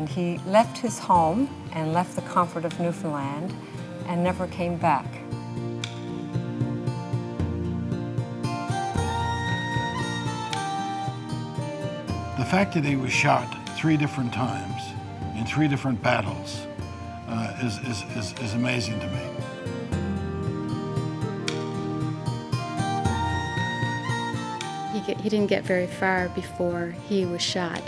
And he left his home and left the comfort of Newfoundland and never came back. The fact that he was shot 3 different times in 3 different battles is amazing to me. He didn't get very far before he was shot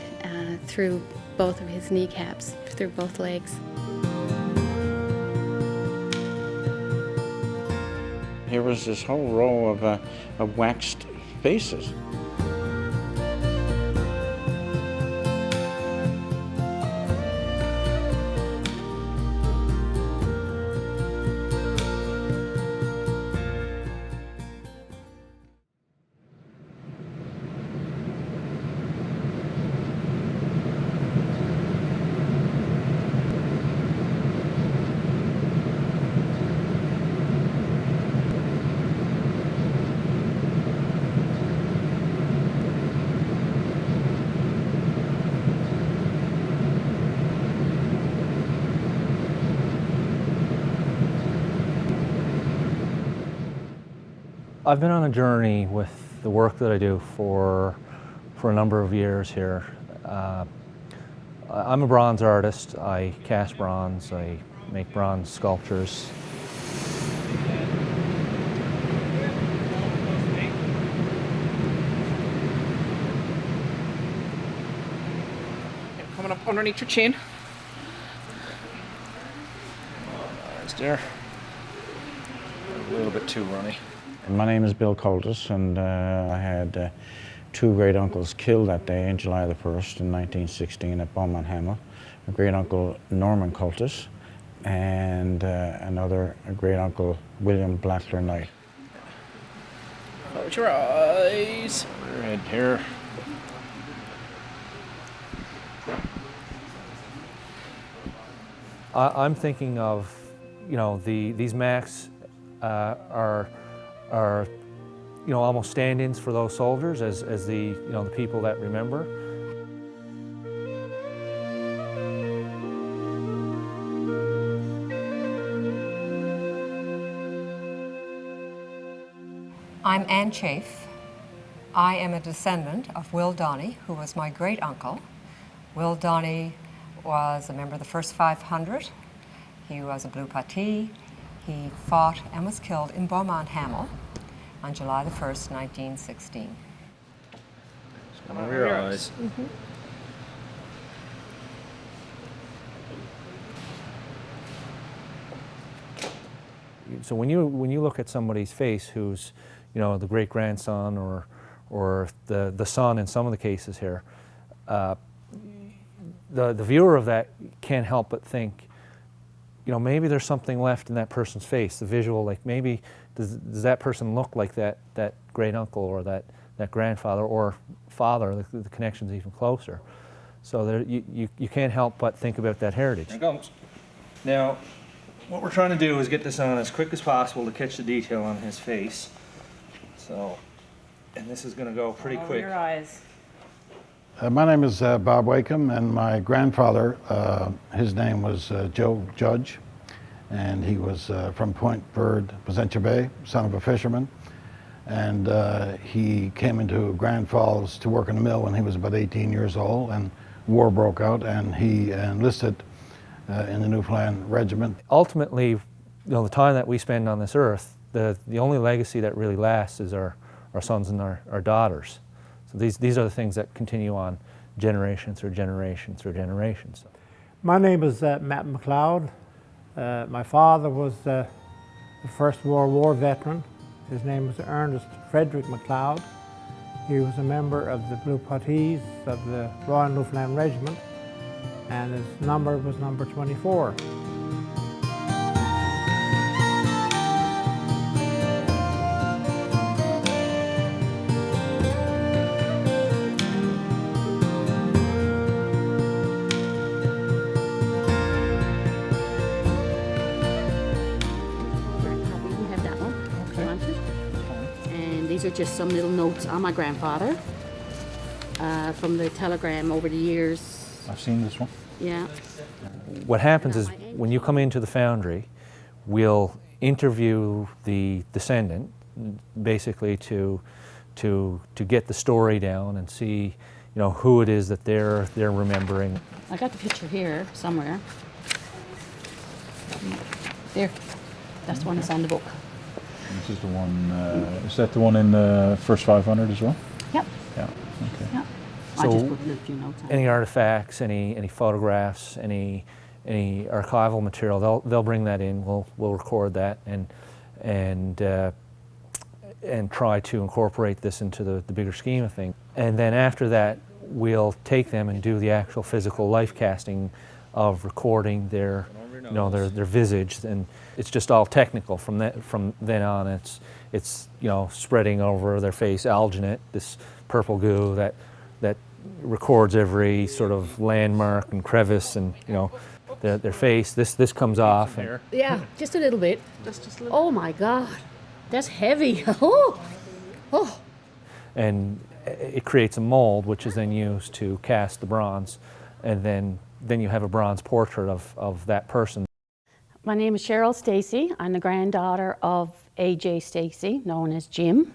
through both of his kneecaps, through both legs. Here was this whole row of waxed faces. I've been on a journey with the work that I do for a number of years here. I'm a bronze artist. I cast bronze. I make bronze sculptures. Coming up underneath your chin. Nice there. A little bit too runny. My name is Bill Cultus, and I had 2 great-uncles killed that day, July the 1st in 1916 at Beaumont Hamel. A great-uncle Norman Cultus and another great-uncle William Blackler Knight. Close your eyes. Your head here. I'm thinking of, these Macs are almost stand-ins for those soldiers as the the people that remember. I'm Ann Chafe. I am a descendant of Will Donny, who was my great uncle. Will Donny was a member of the first 500. He was a Blue Patee. He fought and was killed in Beaumont Hamel on July the 1st, 1916. Over your eyes. Mm-hmm. So when you look at somebody's face who's, the great-grandson or the son in some of the cases here, the viewer of that can't help but think, maybe there's something left in that person's face, the visual, like maybe does that person look like that great uncle or that grandfather or father, the connection's even closer. So there, you can't help but think about that heritage. There it goes. Now, what we're trying to do is get this on as quick as possible to catch the detail on his face. So, and this is going to go pretty quick. Your eyes. My name is Bob Wakeham, and my grandfather, his name was Joe Judge, and he was from Point Bird, Placentia Bay, son of a fisherman. And he came into Grand Falls to work in a mill when he was about 18 years old, and war broke out, and he enlisted in the Newfoundland Regiment. Ultimately, the time that we spend on this earth, the only legacy that really lasts is our sons and our daughters. So these are the things that continue on generation through generation through generations. My name is Matt McLeod. My father was the First World War veteran. His name was Ernest Frederick McLeod. He was a member of the Blue Patees of the Royal Newfoundland Regiment, and his number was number 24. These are just some little notes on my grandfather from the telegram over the years. I've seen this one. Yeah. What happens is when you come into the foundry, we'll interview the descendant, basically to get the story down and see, who it is that they're remembering. I got the picture here somewhere. There. That's the one that's on the book. This is the one. Is that the one in the first 500 as well? Yep. Yeah. Okay. Yep. I So just put a few notes on. any artifacts, any photographs, any archival material, they'll bring that in. We'll record that and try to incorporate this into the bigger scheme of things. And then after that, we'll take them and do the actual physical life casting of recording their visage, and it's just all technical from then on. It's spreading over their face alginate, this purple goo that records every sort of landmark and crevice and their face. This comes off. And Yeah, just a little bit. Just a little. Oh my God, that's heavy. Oh. and it creates a mold, which is then used to cast the bronze, and then you have a bronze portrait of that person. My name is Cheryl Stacy. I'm the granddaughter of A.J. Stacy, known as Jim.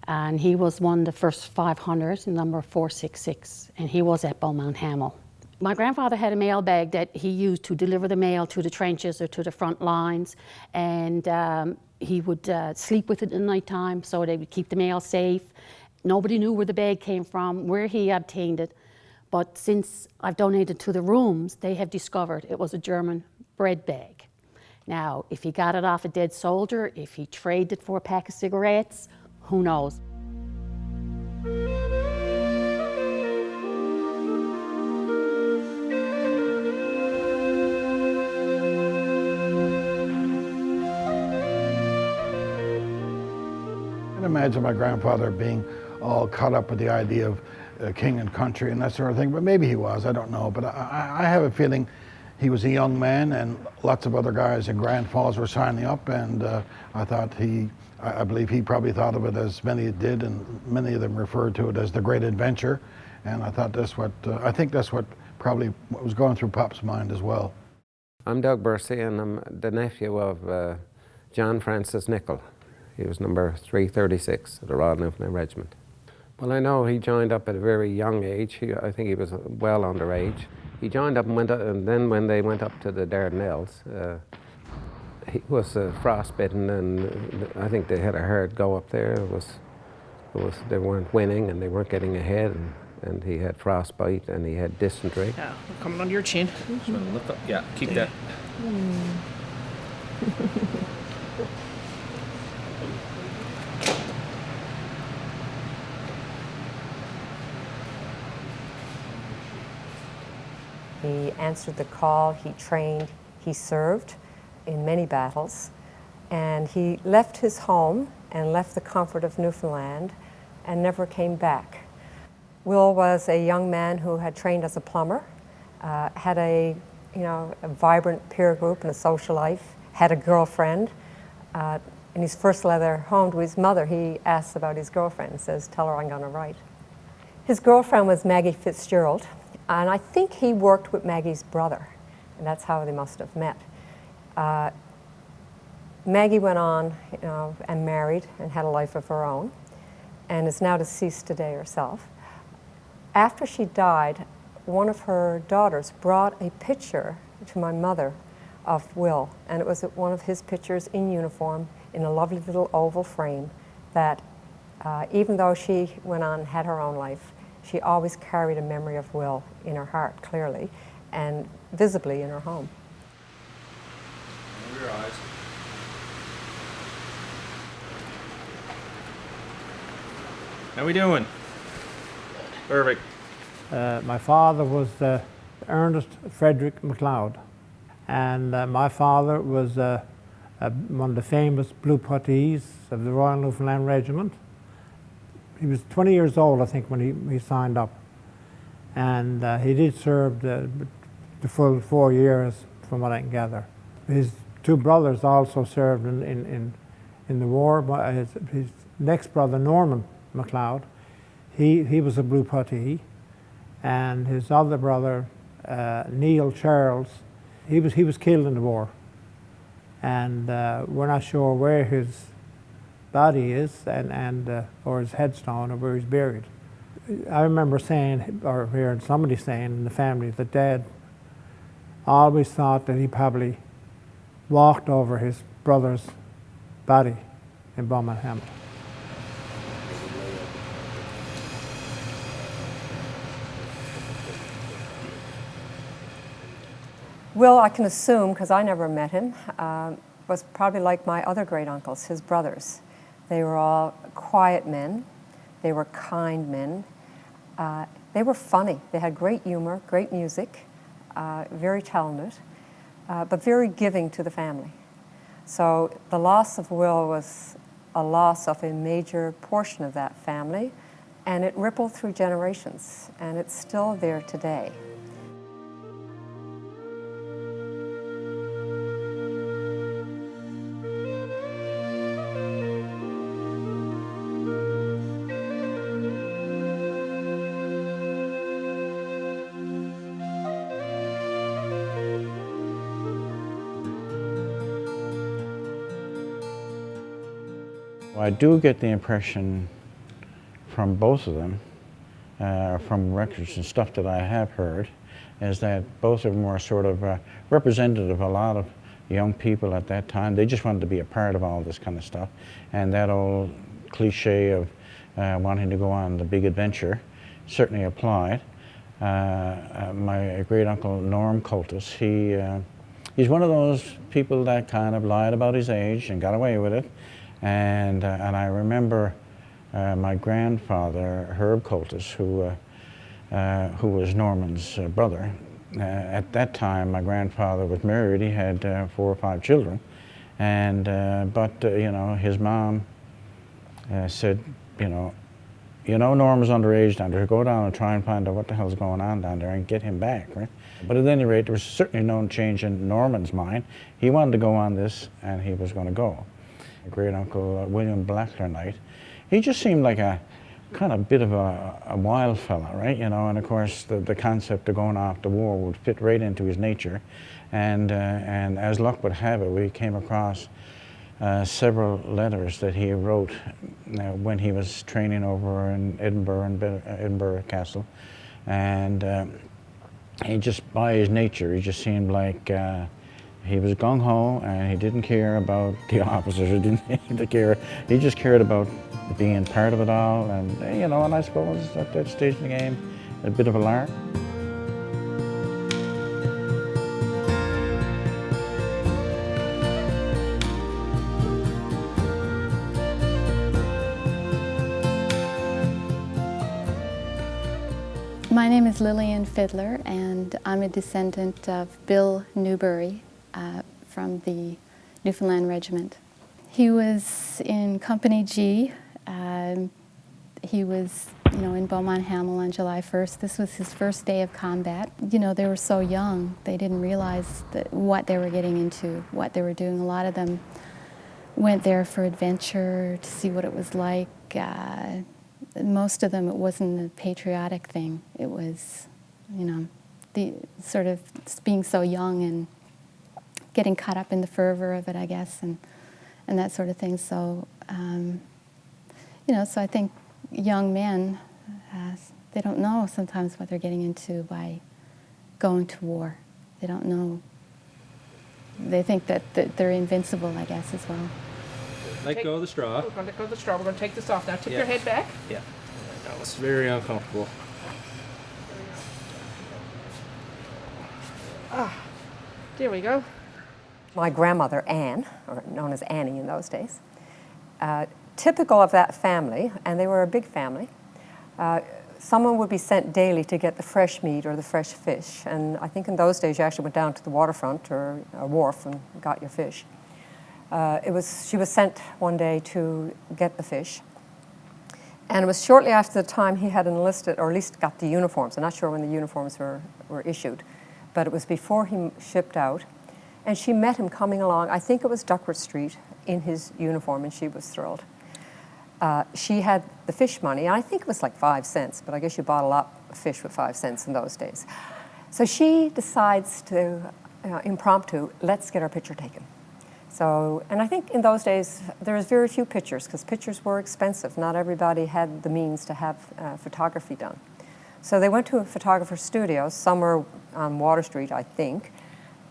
And he was one of the first 500, number 466, and he was at Beaumont Hamel. My grandfather had a mail bag that he used to deliver the mail to the trenches or to the front lines, and he would sleep with it at nighttime so they would keep the mail safe. Nobody knew where the bag came from, where he obtained it, but since I've donated to the rooms, they have discovered it was a German bread bag. Now, if he got it off a dead soldier, if he traded it for a pack of cigarettes, who knows? I can imagine my grandfather being all caught up with the idea of king and country and that sort of thing, but maybe he was, I don't know. But I have a feeling he was a young man, and lots of other guys in Grand Falls were signing up, and I believe he probably thought of it as many did, and many of them referred to it as the great adventure. And I think that's what probably was going through Pop's mind as well. I'm Doug Bursey, and I'm the nephew of John Francis Nichol. He was number 336 of the Royal Newfoundland Regiment. Well, I know he joined up at a very young age. I think he was well underage. He joined up and went up, and then when they went up to the Dardanelles, he was frostbitten, and I think they had a hard go up there. They weren't winning, and they weren't getting ahead, and he had frostbite, and he had dysentery. Yeah, coming under your chin. Just want to lift up. Yeah, keep that. He answered the call, he trained, he served in many battles, and he left his home and left the comfort of Newfoundland and never came back. Will was a young man who had trained as a plumber, had a vibrant peer group and a social life, had a girlfriend. In his first letter home to his mother, he asks about his girlfriend and says, "Tell her I'm going to write." His girlfriend was Maggie Fitzgerald, and I think he worked with Maggie's brother, and that's how they must have met. Maggie went on, and married and had a life of her own, and is now deceased today herself. After she died, one of her daughters brought a picture to my mother of Will, and it was one of his pictures in uniform in a lovely little oval frame that even though she went on and had her own life, she always carried a memory of Will in her heart, clearly, and visibly in her home. Over your eyes. How we doing? Perfect. My father was Ernest Frederick MacLeod, and my father was one of the famous blue puttees of the Royal Newfoundland Regiment. He was 20 years old, I think, when he signed up, and he did serve the full 4 years, from what I can gather. His two brothers also served in the war. His next brother, Norman MacLeod, he was a blue puttee, and his other brother, Neil Charles, he was killed in the war, and we're not sure where his body is or his headstone or where he's buried. I remember saying, or hearing somebody saying in the family that Dad always thought that he probably walked over his brother's body in Beaumont Hamel. Will, I can assume, because I never met him, was probably like my other great uncles, his brothers. They were all quiet men. They were kind men. They were funny. They had great humor, great music, very talented, but very giving to the family. So the loss of Will was a loss of a major portion of that family, and it rippled through generations, and it's still there today. I do get the impression from both of them, from records and stuff that I have heard, is that both of them were sort of representative of a lot of young people at that time. They just wanted to be a part of all this kind of stuff. And that old cliche of wanting to go on the big adventure certainly applied. My great uncle Norm Cultus, he's one of those people that kind of lied about his age and got away with it. And I remember my grandfather, Herb Cultus, who was Norman's brother. At that time, my grandfather was married. He had 4 or 5 children, and but you know, his mom said, you know, Norm was underage down there. Go down and try and find out what the hell's going on down there and get him back, right? But at any rate, there was certainly no change in Norman's mind. He wanted to go on this, and he was going to go. Great uncle William Blackler Knight, he just seemed like a kind of bit of a wild fella, right? You know, and of course the concept of going off to war would fit right into his nature, and as luck would have it, we came across several letters that he wrote when he was training over in Edinburgh Castle, and he just, by his nature, he just seemed like he was gung-ho, and he didn't care about the officers. He didn't care. He just cared about being part of it all, and you know. And I suppose at that stage in the game, a bit of a lark. My name is Lillian Fiddler, and I'm a descendant of Bill Newbury from the Newfoundland Regiment. He was in Company G. He was, you know, in Beaumont Hamel on July 1st. This was his first day of combat. You know, they were so young, they didn't realize what they were getting into, what they were doing. A lot of them went there for adventure, to see what it was like. Most of them, it wasn't a patriotic thing. It was, you know, the sort of being so young and getting caught up in the fervor of it, I guess, and that sort of thing. So, you know, so I think young men, they don't know sometimes what they're getting into by going to war. They don't know. They think that they're invincible, I guess, as well. Let go of the straw. We're going to let go of the straw. We're going to take this off now. Tip your head back. Yeah. That was very uncomfortable. Ah, there we go. My grandmother, Anne, or known as Annie in those days, typical of that family, and they were a big family, someone would be sent daily to get the fresh meat or the fresh fish. And I think in those days you actually went down to the waterfront or a wharf and got your fish. She was sent one day to get the fish. And it was shortly after the time he had enlisted, or at least got the uniforms. I'm not sure when the uniforms were issued, but it was before he shipped out. And she met him coming along, I think it was Duckworth Street, in his uniform, and she was thrilled. She had the fish money, and I think it was like 5 cents, but I guess you bought a lot fish with 5 cents in those days. So she decides to, impromptu, let's get our picture taken. So, and I think in those days, there was very few pictures because pictures were expensive. Not everybody had the means to have photography done. So they went to a photographer's studio, somewhere on Water Street, I think,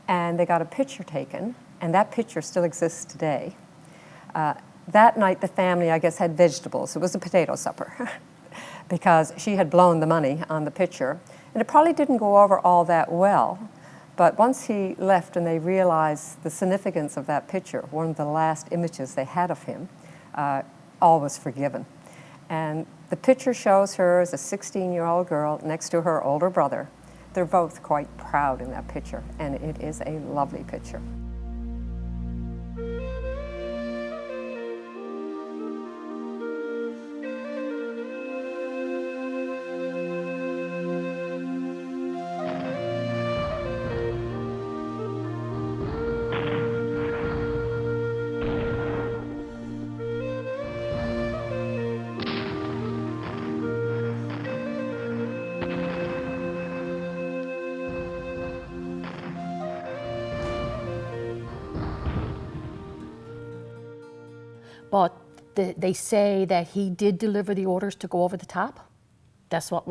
and they got a picture taken, and that picture still exists today. That night, the family, I guess, had vegetables. It was a potato supper because she had blown the money on the picture. And it probably didn't go over all that well, but once he left and they realized the significance of that picture, one of the last images they had of him, all was forgiven. And the picture shows her as a 16-year-old girl next to her older brother. They're both quite proud in that picture, and it is a lovely picture. But they say that he did deliver the orders to go over the top. That's what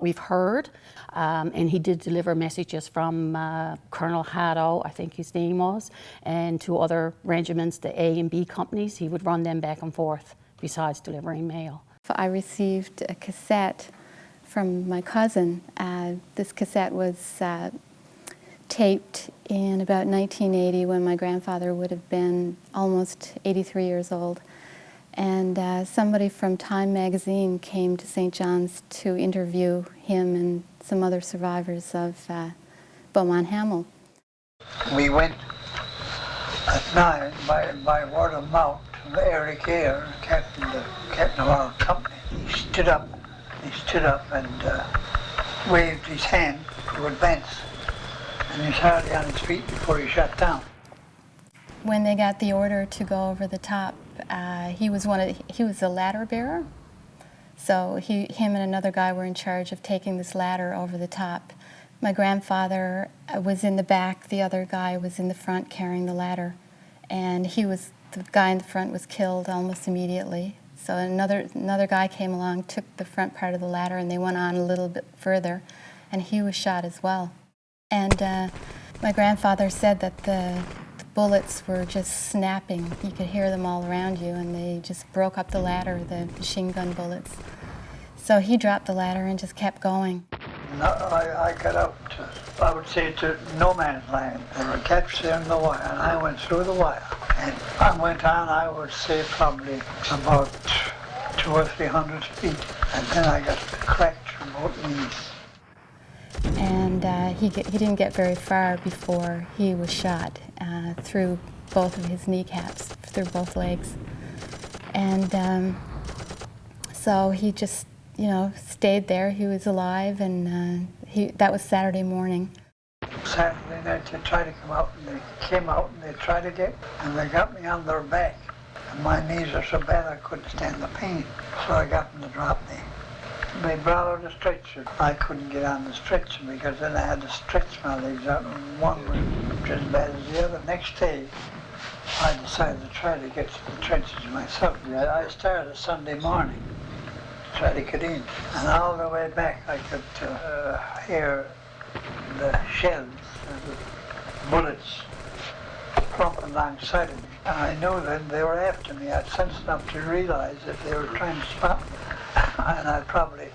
we've heard. And he did deliver messages from Colonel Haddo, I think his name was, and to other regiments, the A and B companies. He would run them back and forth besides delivering mail. I received a cassette from my cousin. This cassette was taped in about 1980 when my grandfather would have been almost 83 years old. And somebody from Time magazine came to St. John's to interview him and some other survivors of Beaumont Hamel. We went at night by word of mouth to Eric Eyre, captain of our company. He stood up and waved his hand to advance. And he was hardly on his feet before he shut down. When they got the order to go over the top, he was the ladder bearer. So him and another guy were in charge of taking this ladder over the top. My grandfather was in the back, the other guy was in the front carrying the ladder. And the guy in the front was killed almost immediately. So another guy came along, took the front part of the ladder, and they went on a little bit further, and he was shot as well. And my grandfather said that the bullets were just snapping. You could hear them all around you, and they just broke up the ladder, the machine gun bullets. So he dropped the ladder and just kept going. I got out to, I would say, to no man's land. There were gaps there in the wire, and I went through the wire. And I went on, I would say, probably about 200 or 300 feet. And then I got cracked from both knees. And he didn't get very far before he was shot through both of his kneecaps, through both legs. And so he just, stayed there. He was alive, and that was Saturday morning. Saturday night they tried to come out, and they came out and they tried to get, and they got me on their back. And my knees are so bad I couldn't stand the pain, so I got them to drop me. They brought out a stretcher. I couldn't get on the stretcher because then I had to stretch my legs out, and one was as bad as the other. Next day, I decided to try to get to the trenches myself. I started Sunday morning to try to get in, and all the way back I could hear the shells, the bullets clumping alongside of me. And I knew then they were after me. I had sense enough to realize that they were trying to stop me. And I'd probably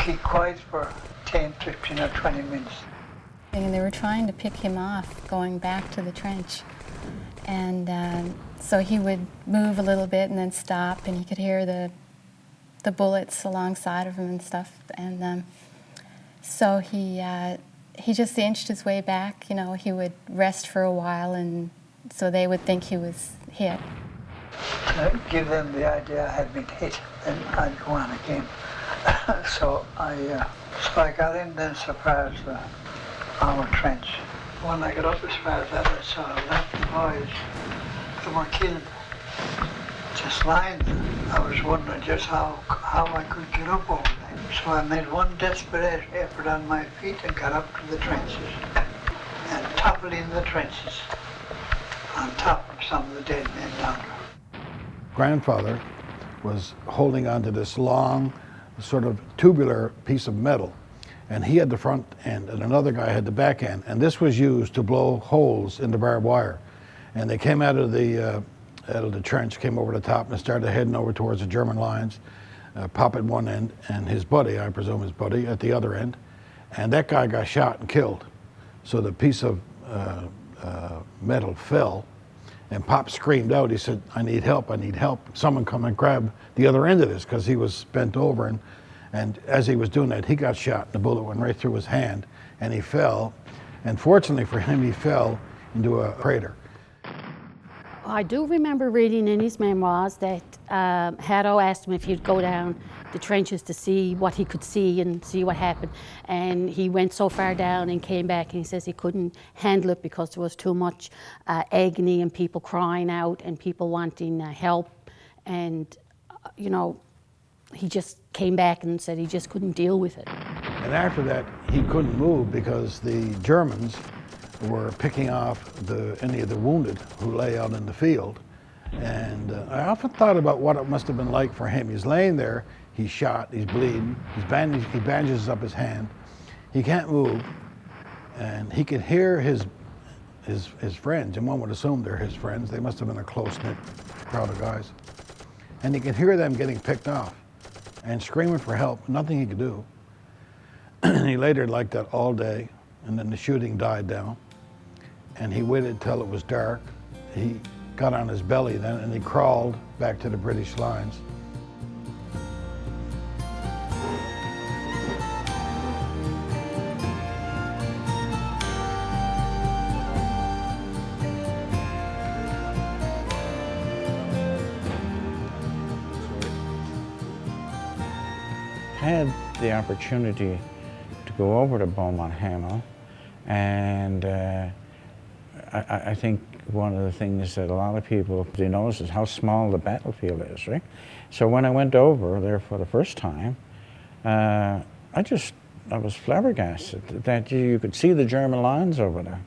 keep quiet for 10, 15 or 20 minutes. And they were trying to pick him off going back to the trench. And so he would move a little bit and then stop, and he could hear the bullets alongside of him and stuff. And so he just inched his way back. He would rest for a while, and so they would think he was hit. To give them the idea I had been hit, then I'd go on again. So I got in then so far as our trench. When I got up as far as that, I saw left the boys that were killed, just lying there. I was wondering just how I could get up over there. So I made one desperate effort on my feet and got up to the trenches and toppled in the trenches on top of some of the dead men down there. Grandfather was holding onto this long, sort of tubular piece of metal, and he had the front end and another guy had the back end, and this was used to blow holes in the barbed wire. And they came out of the trench, came over the top and started heading over towards the German lines. Pop at one end and his buddy, I presume his buddy, at the other end. And that guy got shot and killed. So the piece of metal fell and Pop screamed out. He said, I need help, I need help. Someone come and grab the other end of this, because he was bent over. And as he was doing that, he got shot. The bullet went right through his hand and he fell. And fortunately for him, he fell into a crater. I do remember reading in his memoirs that Haddo asked him if he'd go down the trenches to see what he could see and see what happened. And he went so far down and came back, and he says he couldn't handle it because there was too much agony and people crying out and people wanting help. And, you know, he just came back and said he just couldn't deal with it. And after that, he couldn't move because the Germans were picking off any of the wounded who lay out in the field. And I often thought about what it must have been like for him. He's laying there, he's shot, he's bleeding, he bandages up his hand, he can't move, and he could hear his friends, and one would assume they're his friends. They must have been a close-knit crowd of guys. And he could hear them getting picked off and screaming for help, nothing he could do. And he later liked that all day, and then the shooting died down. And he waited till it was dark. He got on his belly then and he crawled back to the British lines. Had the opportunity to go over to Beaumont Hamel, and I think one of the things that a lot of people do notice is how small the battlefield is, right? So when I went over there for the first time, I was flabbergasted that you could see the German lines over there.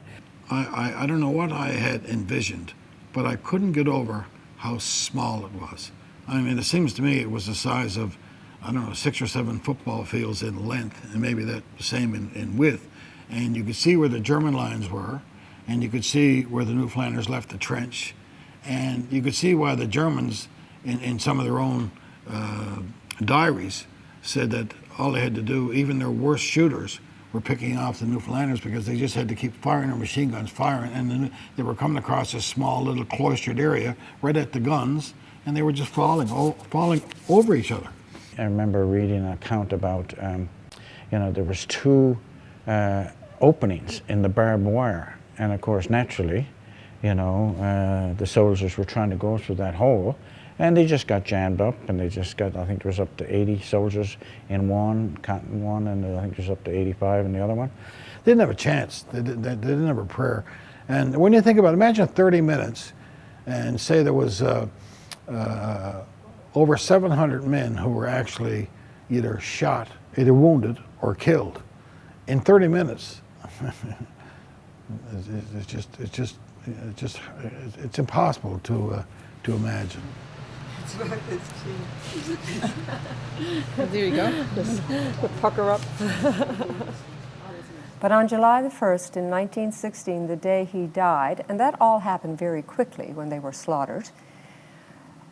I don't know what I had envisioned, but I couldn't get over how small it was. I mean, it seems to me it was the size of, I don't know, 6 or 7 football fields in length, and maybe that same in width. And you could see where the German lines were, and you could see where the Newfoundlanders left the trench, and you could see why the Germans, in some of their own diaries, said that all they had to do, even their worst shooters, were picking off the Newfoundlanders because they just had to keep firing their machine guns, firing, and then they were coming across this small little cloistered area right at the guns, and they were just falling over each other. I remember reading an account about, you know, there was 2 openings in the barbed wire, and of course, naturally, you know, the soldiers were trying to go through that hole, and they just got jammed up, and they just got, I think there was up to 80 soldiers in one, Canton one, and I think there's up to 85 in the other one. They didn't have a chance. They didn't have a prayer. And when you think about it, imagine 30 minutes, and say there was over 700 men who were actually either shot, either wounded, or killed in 30 minutes. It's impossible to imagine. There you go. Just pucker up. But on July the 1st in 1916, the day he died, and that all happened very quickly when they were slaughtered,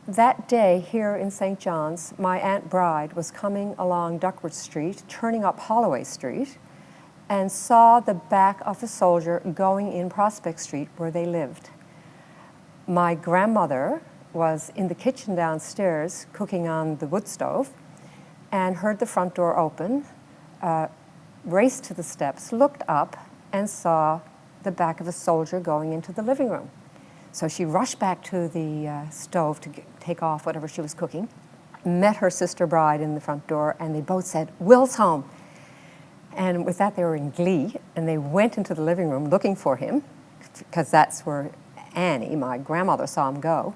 that day here in St. John's, my Aunt Bride was coming along Duckworth Street, turning up Holloway Street, and saw the back of a soldier going in Prospect Street where they lived. My grandmother was in the kitchen downstairs cooking on the wood stove and heard the front door open, raced to the steps, looked up, and saw the back of a soldier going into the living room. So she rushed back to the stove to take off whatever she was cooking, met her sister Bride in the front door, and they both said, "Will's home." And with that, they were in glee, and they went into the living room looking for him, because that's where Annie, my grandmother, saw him go.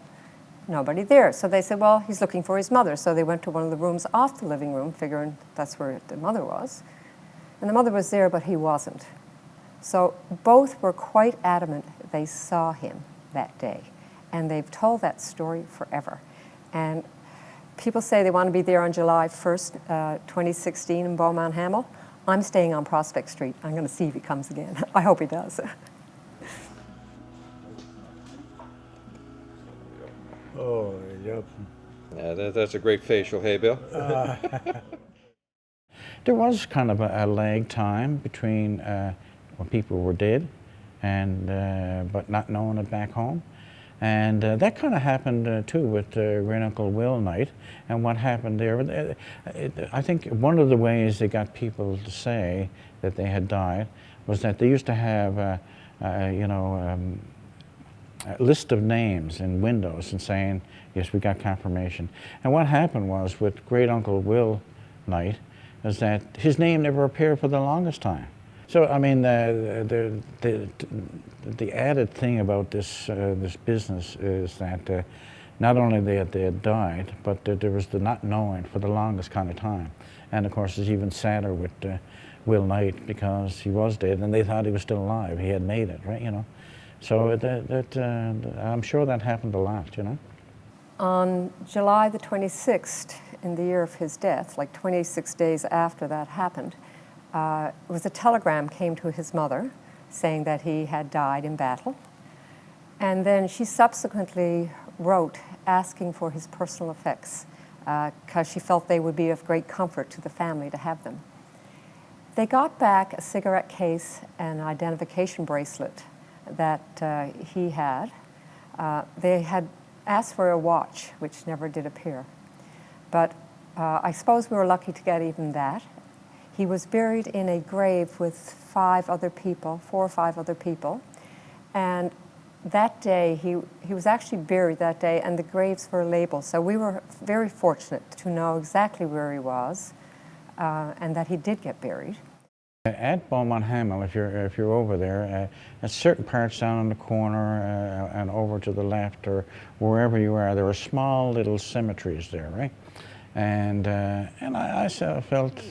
nobody there. So they said, well, he's looking for his mother. So they went to one of the rooms off the living room, figuring that's where the mother was. And the mother was there, but he wasn't. So both were quite adamant they saw him that day. And they've told that story forever. And people say they want to be there on July 1st, 2016 in Beaumont Hamel. I'm staying on Prospect Street. I'm going to see if he comes again. I hope he does. Oh, yep. Yeah, that's a great facial, hey, Bill? There was kind of a lag time between when people were dead and but not knowing it back home. And that kind of happened too with Great Uncle Will night. And what happened there, I think one of the ways they got people to say that they had died was that they used to have, a list of names in windows and saying, yes, we got confirmation. And what happened was with Great Uncle Will night is that his name never appeared for the longest time. So, I mean, the added thing about this this business is that not only they had died, but there was the not knowing for the longest kind of time. And of course, it's even sadder with Will Knight because he was dead and they thought he was still alive. He had made it, right? You know. So I'm sure that happened a lot, you know. On July the 26th, in the year of his death, like 26 days after that happened, it was a telegram came to his mother saying that he had died in battle. And then she subsequently wrote asking for his personal effects because she felt they would be of great comfort to the family to have them. They got back a cigarette case and an identification bracelet that he had. They had asked for a watch, which never did appear. But I suppose we were lucky to get even that. He was buried in a grave with 5 other people, 4 or 5 other people. And that day, he was actually buried that day, and the graves were labeled. So we were very fortunate to know exactly where he was and that he did get buried. At Beaumont Hamel, if you're over there, at certain parts down in the corner and over to the left or wherever you are, there are small little cemeteries there, right? And I felt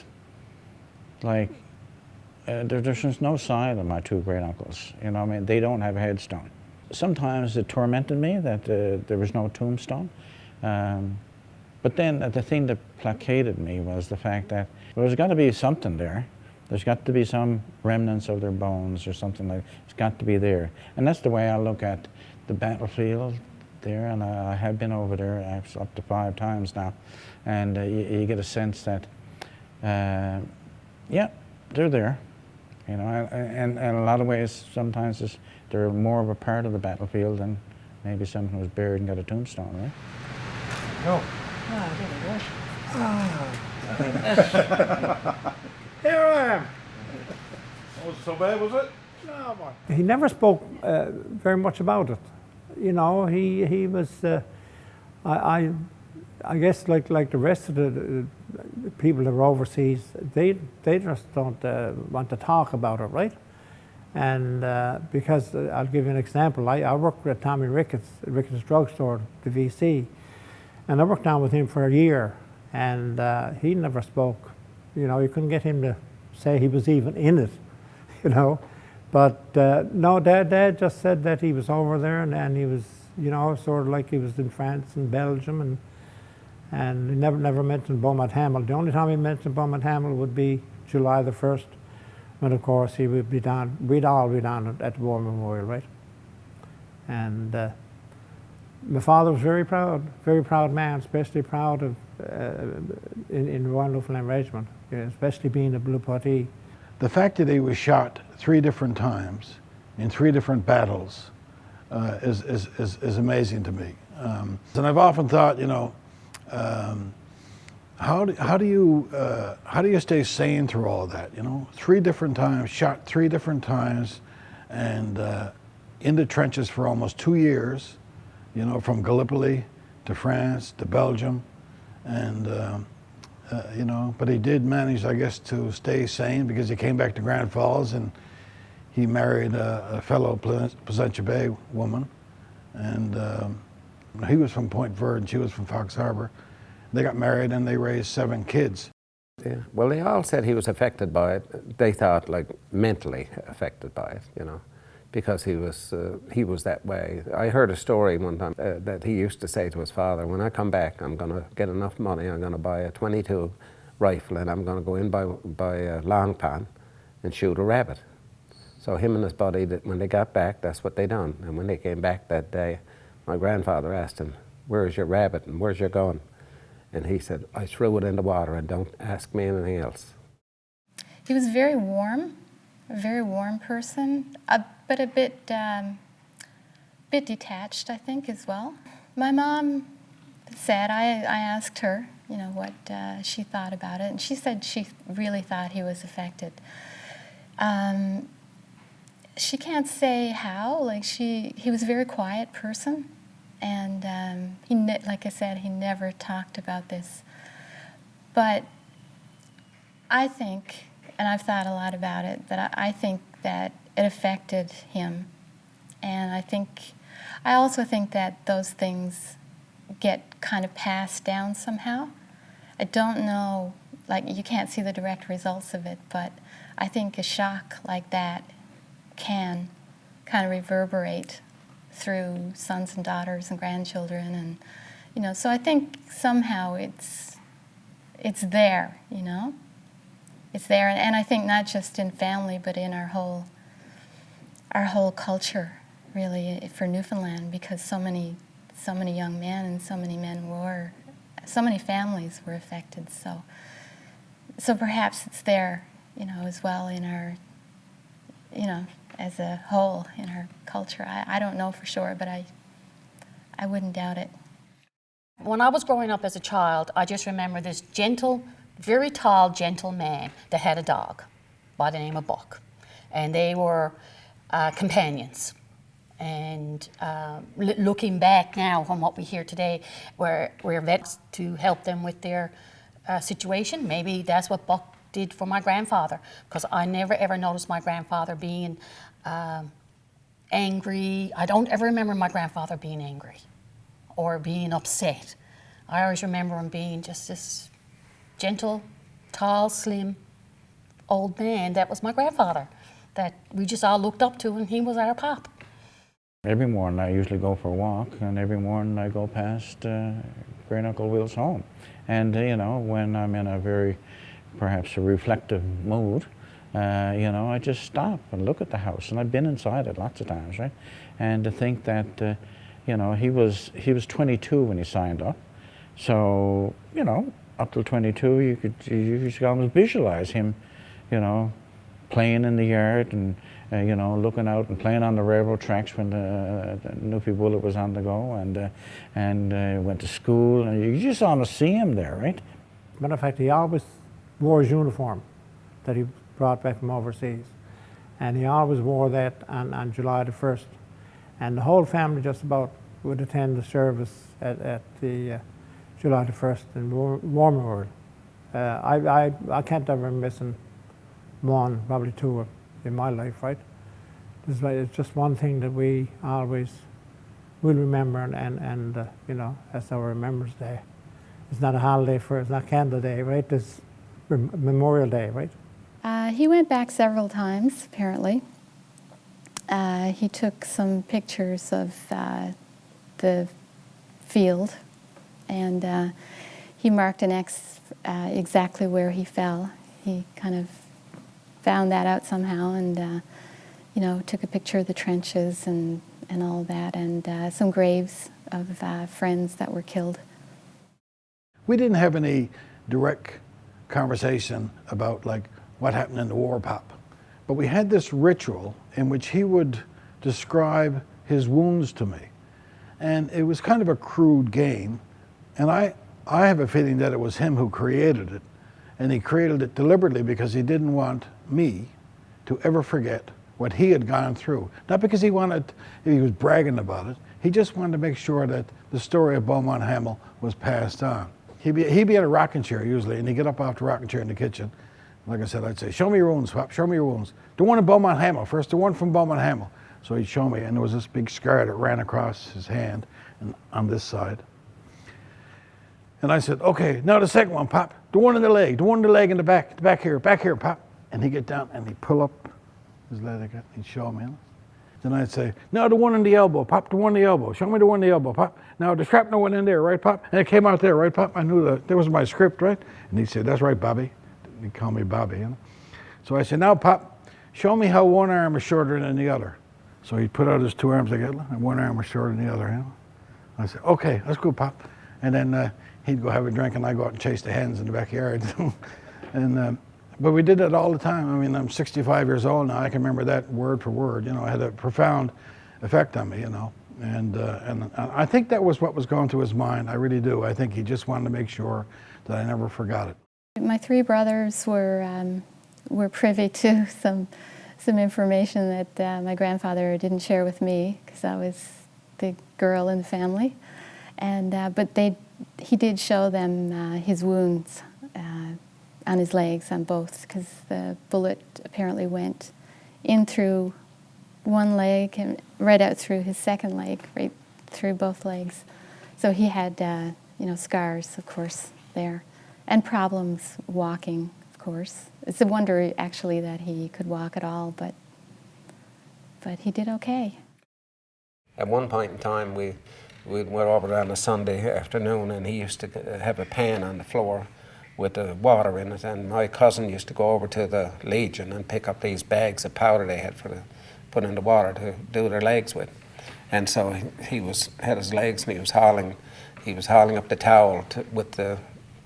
like there's just no sign of my 2 great uncles. You know, I mean, they don't have a headstone. Sometimes it tormented me that there was no tombstone. But then the thing that placated me was the fact that there's got to be something there. There's got to be some remnants of their bones or something like that. It's got to be there. And that's the way I look at the battlefield there, and I have been over there up to 5 times now. And you get a sense that, yeah, they're there. You know, and in a lot of ways, sometimes they're more of a part of the battlefield than maybe someone who was buried and got a tombstone, right? No. Here I am. Was it so bad, was it? No, boy. He never spoke very much about it. You know, he was, I guess like the rest of the people that are overseas, they just don't want to talk about it, right? And because I'll give you an example. I worked with Tommy Ricketts drugstore, the VC, and I worked down with him for a year, and he never spoke. You know, you couldn't get him to say he was even in it, you know. But no, Dad just said that he was over there and he was, you know, sort of like he was in France and Belgium, and he never mentioned Beaumont Hamel. The only time he mentioned Beaumont Hamel would be July the 1st, when of course he would be down, we'd all be down at the War Memorial, right? And my father was very proud man, especially proud of in the Royal Newfoundland Regiment, especially being a Blue Puttee. The fact that he was shot 3 different times in 3 different battles is amazing to me. And I've often thought, you know, how do you stay sane through all of that? You know, 3 different times, shot 3 different times, and in the trenches for almost 2 years. You know, from Gallipoli to France to Belgium, and you know, but he did manage, I guess, to stay sane because he came back to Grand Falls and he married a fellow Placentia Bay woman, and He was from Point Verde and she was from Fox Harbor. They got married and they raised 7 kids. Yeah. Well, they all said he was affected by it. They thought, like, mentally affected by it, you know, because he was that way. I heard a story one time that he used to say to his father, when I come back, I'm going to get enough money, I'm going to buy a .22 rifle and I'm going to go in by a long pan and shoot a rabbit. So him and his buddy, when they got back, that's what they done. And when they came back that day, my grandfather asked him, "Where's your rabbit and where's your gun?" And he said, "I threw it in the water and don't ask me anything else." He was very warm, a very warm person, but a bit detached, I think, as well. My mom said, I asked her, you know, what she thought about it, and she said she really thought he was affected. She can't say how, like he was a very quiet person, and like I said, he never talked about this. But I think, and I've thought a lot about it, that I think that it affected him. And I also think that those things get kind of passed down somehow. I don't know, like you can't see the direct results of it, but I think a shock like that can kind of reverberate through sons and daughters and grandchildren, and you know, so I think somehow it's there, you know, it's there, and I think not just in family, but in our whole culture, really, for Newfoundland, because so many young men and so many families were affected. So perhaps it's there, you know, as well in our, you know, as a whole in our culture. I don't know for sure, but I wouldn't doubt it. When I was growing up as a child, I just remember this gentle, very tall, gentle man that had a dog by the name of Buck. And they were companions. And looking back now on what we hear today, we're vets to help them with their situation. Maybe that's what Buck did for my grandfather, because I never ever noticed my grandfather being angry. I don't ever remember my grandfather being angry or being upset. I always remember him being just this gentle, tall, slim, old man. That was my grandfather, that we just all looked up to, and he was our pop. Every morning I usually go for a walk, and every morning I go past Great Uncle Will's home. And you know, when I'm in a very, perhaps a reflective mood, you know, I just stop and look at the house. And I've been inside it lots of times, right? And to think that, you know, he was 22 when he signed up. So, you know, up till 22, you could almost visualize him, you know, playing in the yard and, you know, looking out and playing on the railroad tracks when the Newfie Bullet was on the go, and went to school, and you just almost see him there, right? Matter of fact, he always wore his uniform that he brought back from overseas. And he always wore that on July the 1st. And the whole family just about would attend the service at the July the 1st in War Memorial. I can't ever missing one, probably two in my life, right? It's just one thing that we always will remember, and you know, as our Remembrance Day. It's not a holiday it's not Candle Day, right? It's Memorial Day, right? He went back several times, apparently. He took some pictures of the field, and he marked an X exactly where he fell. He kind of found that out somehow, and you know, took a picture of the trenches and all that, and some graves of friends that were killed. We didn't have any direct conversation about like what happened in the war, Pop, but we had this ritual in which he would describe his wounds to me, and it was kind of a crude game, and I have a feeling that it was him who created it, and he created it deliberately because he didn't want me to ever forget what he had gone through. Not because he was bragging about it, he just wanted to make sure that the story of Beaumont Hamel was passed on. He'd be in a rocking chair usually, and he'd get up off the rocking chair in the kitchen. Like I said, I'd say, "Show me your wounds, Pop, show me your wounds. The one in Beaumont Hamel, first the one from Beaumont Hamel." So he'd show me, and there was this big scar that ran across his hand, and on this side. And I said, okay, now the second one, Pop. The one in the leg in the back here, Pop. And he'd get down and he'd pull up his leg again, he'd show me. Then I'd say, now the one in the elbow, Pop, the one in the elbow. Show me the one in the elbow, Pop. Now the shrapnel went in there, right, Pop? And it came out there, right, Pop? I knew that was my script, right? And he'd say, that's right, Bobby. He'd call me Bobby, you know. So I said, now, Pop, show me how one arm is shorter than the other. So he'd put out his two arms together, and one arm was shorter than the other, you know. I said, okay, that's good, Pop. And then he'd go have a drink, and I'd go out and chase the hens in the backyard. But we did that all the time. I mean, I'm 65 years old now. I can remember that word for word. You know, it had a profound effect on me, you know. And I think that was what was going through his mind. I really do. I think he just wanted to make sure that I never forgot it. My three brothers were privy to some information that my grandfather didn't share with me, because I was the girl in the family. And but he did show them his wounds on his legs, on both, because the bullet apparently went in through one leg and right out through his second leg, right through both legs. So he had, you know, scars, of course, there, and problems walking, of course. It's a wonder, actually, that he could walk at all, but he did okay. At one point in time, we went over on a Sunday afternoon, and he used to have a pan on the floor with the water in it, and my cousin used to go over to the Legion and pick up these bags of powder they had put in the water to do their legs with. And so he had his legs, and he was hauling up the towel with the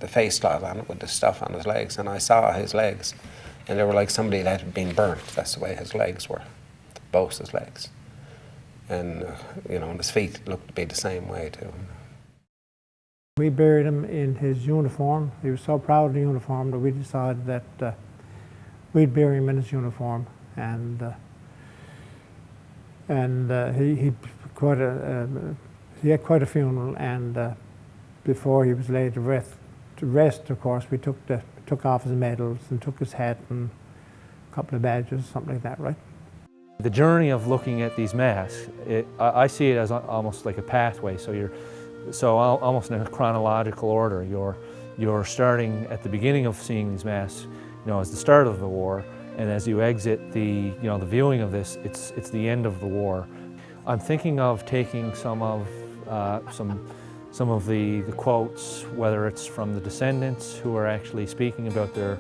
face cloth on it, with the stuff on his legs, and I saw his legs, and they were like somebody that had been burnt. That's the way his legs were, both his legs. And you know, and his feet looked to be the same way too. We buried him in his uniform. He was so proud of the uniform that we decided that we'd bury him in his uniform, and he had quite a funeral. And before he was laid to rest, of course, we took off his medals and took his hat and a couple of badges, something like that, right? The journey of looking at these masks, I see it as almost like a pathway. So almost in a chronological order. You're starting at the beginning of seeing these masks, you know, as the start of the war, and as you exit the viewing of this, it's the end of the war. I'm thinking of taking some of the quotes, whether it's from the Descendants, who are actually speaking about their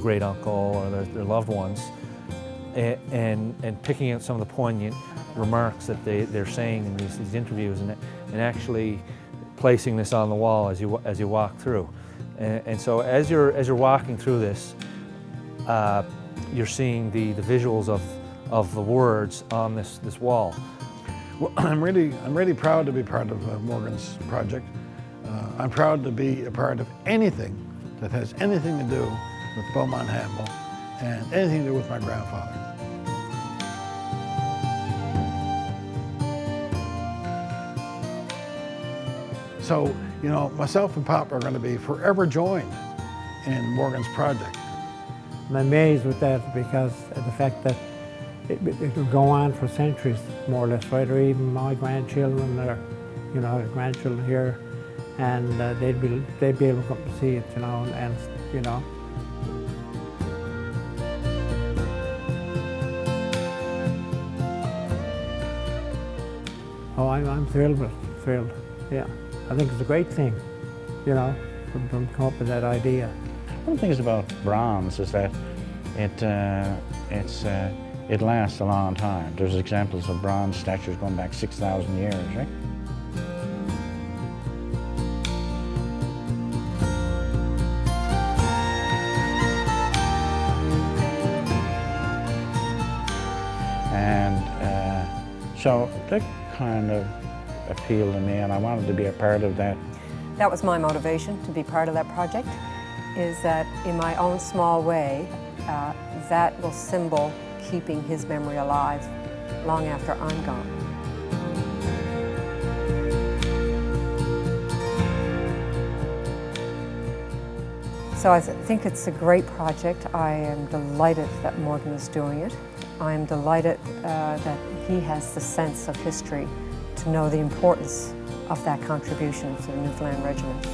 great uncle or their loved ones, and picking out some of the poignant remarks that they're saying in these interviews, and actually placing this on the wall as you walk through. And so as you're walking through this, you're seeing the visuals of the words on this wall. Well, I'm really proud to be part of Morgan's project. I'm proud to be a part of anything that has anything to do with Beaumont Hamel and anything to do with my grandfather. So, you know, myself and Pop are going to be forever joined in Morgan's project. I'm amazed with that, because of the fact that it will go on for centuries, more or less, right? Or even my grandchildren, or, you know, grandchildren here, and they'd be able to come to see it, you know, and you know. Oh, I'm thrilled with it, thrilled, yeah. I think it's a great thing, you know, to come up with that idea. One of the things about bronze is that it lasts a long time. There's examples of bronze statues going back 6,000 years, right? And so that kind of appealed to me, and I wanted to be a part of that. That was my motivation to be part of that project, is that in my own small way, that will symbol keeping his memory alive long after I'm gone. So I think it's a great project. I am delighted that Morgan is doing it. I'm delighted that he has the sense of history to know the importance of that contribution to the Newfoundland Regiment.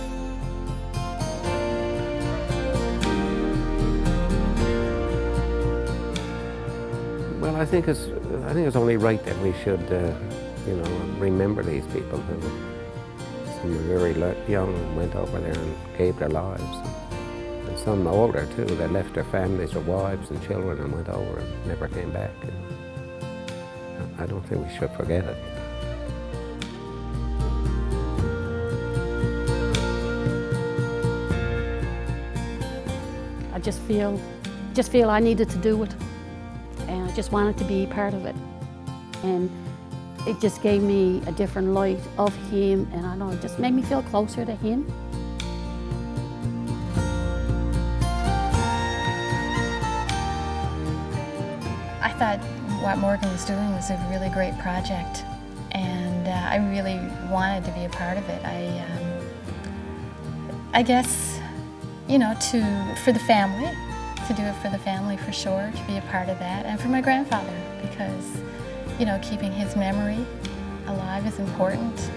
Well, I think it's only right that we should, you know, remember these people who, some were very young, went over there and gave their lives. And some older too, that left their families, their wives and children, and went over and never came back. And I don't think we should forget it. I just feel I needed to do it, and I just wanted to be part of it. And it just gave me a different light of him, and I know it just made me feel closer to him. I thought what Morgan was doing was a really great project, and I really wanted to be a part of it. I guess, you know, for the family, to do it for the family for sure, to be a part of that, and for my grandfather, because, you know, keeping his memory alive is important.